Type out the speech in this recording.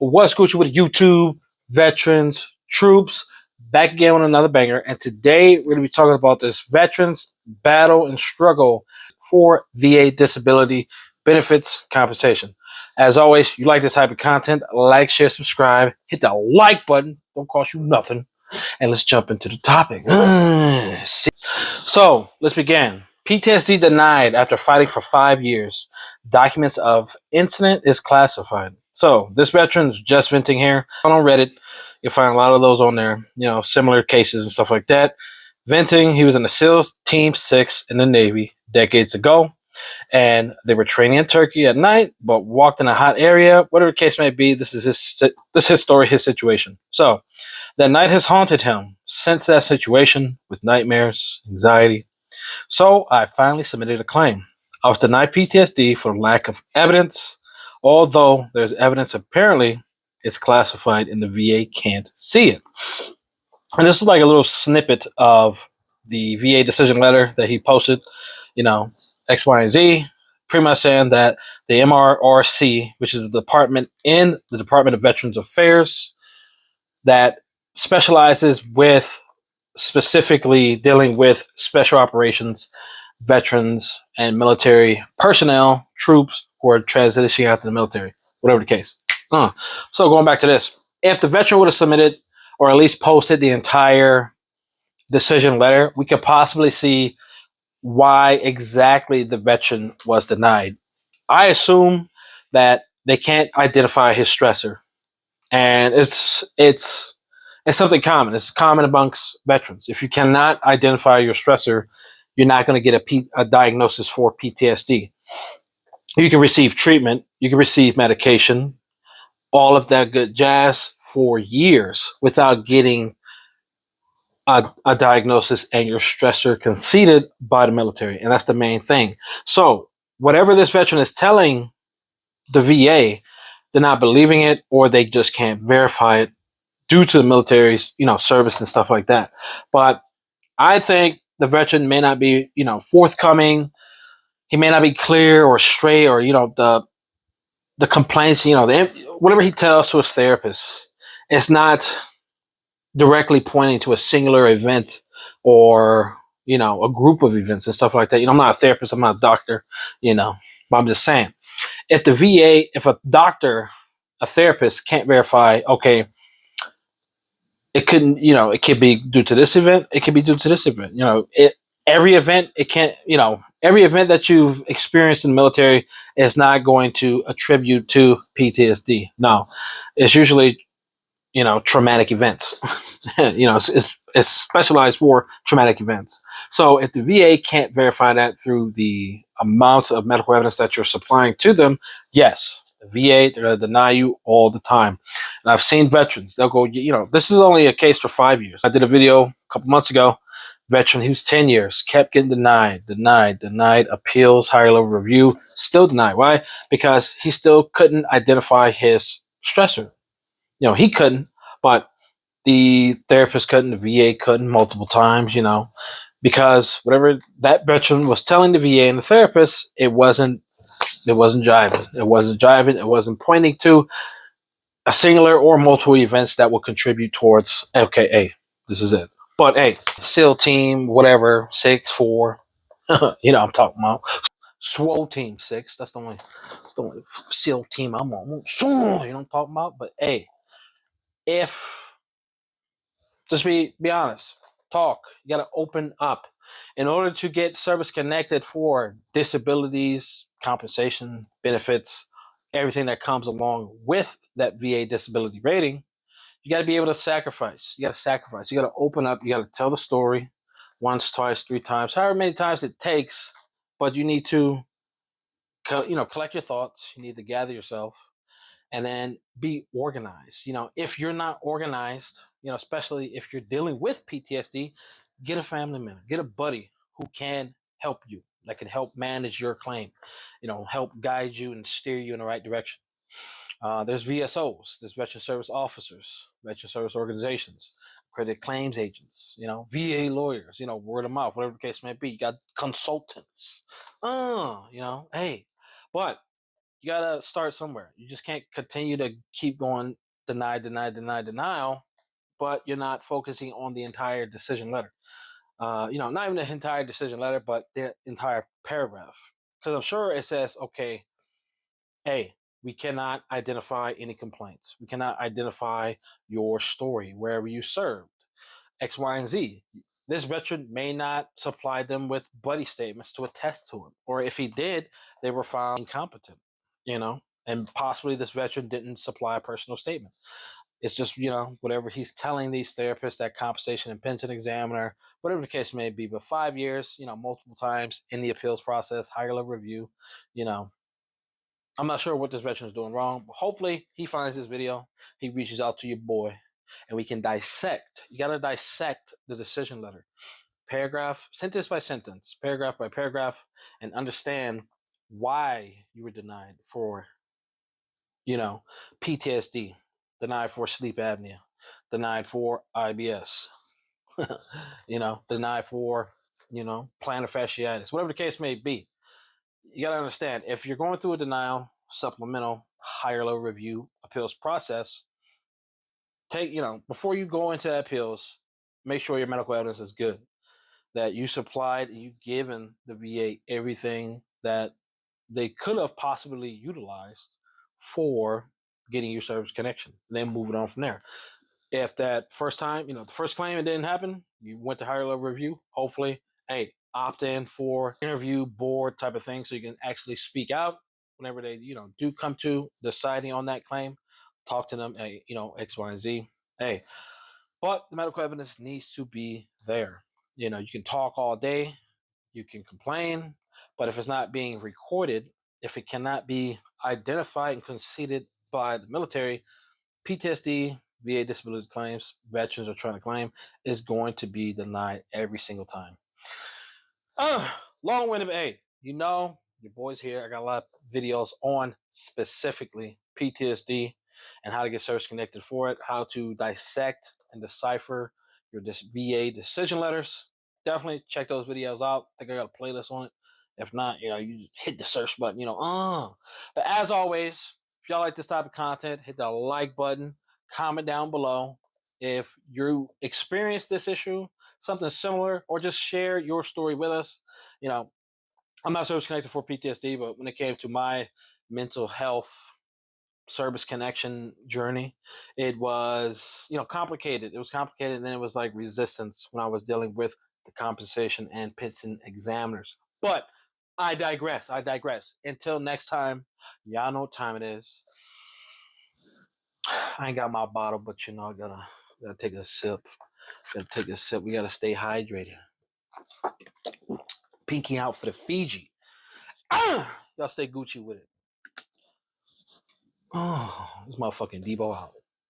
What's Gucci with YouTube, veterans, troops, back again with another banger. And today we're going to be talking about this veterans battle and struggle for VA disability benefits compensation. As always, you like this type of content, like, share, subscribe, hit that like button. Don't cost you nothing. And let's jump into the topic. So let's begin. PTSD denied after fighting for 5 years. Documents of incident is classified. So this veteran's just venting here. On Reddit, you'll find a lot of those on there. Similar cases and stuff like that. Venting, he was in the SEALs Team 6 in the Navy decades ago. And they were training in Turkey at night, but walked in a hot area. Whatever the case may be, this is his story, his situation. So that night has haunted him since that situation with nightmares, anxiety. So I finally submitted a claim. I was denied PTSD for lack of evidence, although there's evidence apparently it's classified and the VA can't see it. And this is like a little snippet of the VA decision letter that he posted, X, Y, and Z, pretty much saying that the MRRC, which is the department in the Department of Veterans Affairs that specializes with specifically dealing with special operations, veterans, and military personnel, troops who are transitioning out to the military, whatever the case. So going back to this, if the veteran would have submitted or at least posted the entire decision letter, we could possibly see why exactly the veteran was denied. I assume that they can't identify his stressor, and it's something common. It's common amongst veterans. If you cannot identify your stressor, you're not going to get a diagnosis for PTSD. You can receive treatment, you can receive medication, all of that good jazz for years without getting a diagnosis and your stressor conceded by the military. And that's the main thing. So whatever this veteran is telling the VA, they're not believing it, or they just can't verify it due to the military's, service and stuff like that. But I think the veteran may not be, forthcoming. He may not be clear or straight, or, the complaints, whatever he tells to his therapist, it's not directly pointing to a singular event or, a group of events and stuff like that. I'm not a therapist, I'm not a doctor, but I'm just saying, if the VA, if a doctor, a therapist can't verify, okay, it couldn't, it could be due to this event, it could be due to this event. Every event, it can't, every event that you've experienced in the military is not going to attribute to PTSD. No, it's usually, traumatic events. It's specialized for traumatic events. So if the VA can't verify that through the amount of medical evidence that you're supplying to them, yes, the VA, they're going to deny you all the time. And I've seen veterans, they'll go, this is only a case for 5 years. I did a video a couple months ago, veteran, he was 10 years, kept getting denied, appeals, higher level review, still denied. Why? Because he still couldn't identify his stressor. He couldn't, but the therapist couldn't, the VA couldn't multiple times, because whatever that veteran was telling the VA and the therapist, it wasn't jiving. It wasn't pointing to a singular or multiple events that will contribute towards, okay, hey, this is it. But hey, SEAL team, whatever, 6-4, I'm talking about. SWO team 6, that's the only SEAL team I'm on. I'm talking about. But hey, if just be honest, talk. You got to open up. In order to get service connected for disabilities, compensation, benefits, everything that comes along with that VA disability rating, you got to be able to sacrifice. You got to sacrifice. You got to open up. You got to tell the story once, twice, 3 times, however many times it takes. But you need to, collect your thoughts. You need to gather yourself, and then be organized. If you're not organized, especially if you're dealing with PTSD, get a family member, get a buddy who can help you, that can help manage your claim, help guide you and steer you in the right direction. There's VSOs, there's veteran service officers, veteran service organizations, credit claims agents, VA lawyers, word of mouth, whatever the case may be. You got consultants, hey, but you gotta start somewhere. You just can't continue to keep going denial, but you're not focusing on the entire decision letter. Not even the entire decision letter, but the entire paragraph. Because I'm sure it says, okay, hey, we cannot identify any complaints. We cannot identify your story, wherever you served, X, Y, and Z. This veteran may not supply them with buddy statements to attest to him. Or if he did, they were found incompetent, and possibly this veteran didn't supply a personal statement. It's just, whatever he's telling these therapists, that compensation and pension examiner, whatever the case may be. But 5 years, multiple times in the appeals process, higher level review, I'm not sure what this veteran is doing wrong, but hopefully he finds this video, he reaches out to your boy, and we can dissect. You got to dissect the decision letter, paragraph, sentence by sentence, paragraph by paragraph, and understand why you were denied for, PTSD, denied for sleep apnea, denied for IBS, denied for, plantar fasciitis, whatever the case may be. You got to understand, if you're going through a denial, supplemental, higher level review, appeals process, before you go into that appeals, make sure your medical evidence is good, that you supplied and you've given the VA everything that they could have possibly utilized for getting your service connection, then moving on from there. If that first time, the first claim, it didn't happen, you went to higher level review, hopefully, hey, opt in for interview board type of thing so you can actually speak out whenever they, do come to deciding on that claim. Talk to them, hey, X, Y, and Z. Hey, but the medical evidence needs to be there. You can talk all day, you can complain, but if it's not being recorded, if it cannot be identified and conceded by the military, PTSD, VA disability claims, veterans are trying to claim, is going to be denied every single time. Long-winded, hey, your boy's here. I got a lot of videos on specifically PTSD and how to get service connected for it, how to dissect and decipher your VA decision letters. Definitely check those videos out. I think I got a playlist on it. If not, you just hit the search button, But as always, if y'all like this type of content, hit the like button, comment down below. If you experience this issue, something similar, or just share your story with us. I'm not service connected for PTSD, but when it came to my mental health service connection journey, it was, complicated. It was complicated, and then it was like resistance when I was dealing with the compensation and pension examiners. But I digress. Until next time, y'all know what time it is. I ain't got my bottle, but I gotta take a sip. We gotta stay hydrated. Pinky out for the Fiji. Y'all stay Gucci with it. Oh, this motherfucking Debo out.